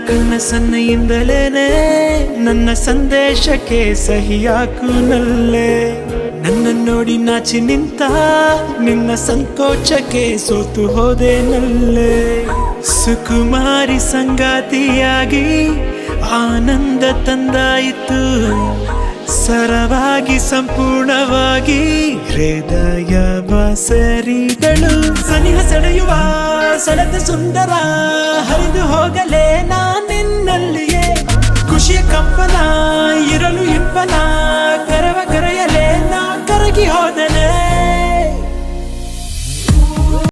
ಕನಸನ್ನೆಯಿಂದಲೇನೆ ನನ್ನ ಸಂದೇಶಕ್ಕೆ ಸಹಿಯಾಕು ನಲ್ಲೆ. ನನ್ನ ನೋಡಿ ನಾಚಿ ನಿಂತ ನಿನ್ನ ಸಂಕೋಚಕ್ಕೆ ಸೋತು ಹೋದೆ ನಲ್ಲೆ. ಸುಕುಮಾರಿ ಸಂಗಾತಿಯಾಗಿ ಆನಂದ ತಂದಾಯಿತು, ಸರವಾಗಿ ಸಂಪೂರ್ಣವಾಗಿ ಹೃದಯ ಸೇರಿದಳು. ಸನಿಹ ಸೆಳೆಯುವ ಸೆಳೆದ ಸುಂದರ ಹರಿದು ಹೋಗಲೇ ನಾನಿನ್ನಲ್ಲಿಯೇ. ಖುಷಿಯ ಕಂಪನ ಇರಲು ಇಬ್ಬನ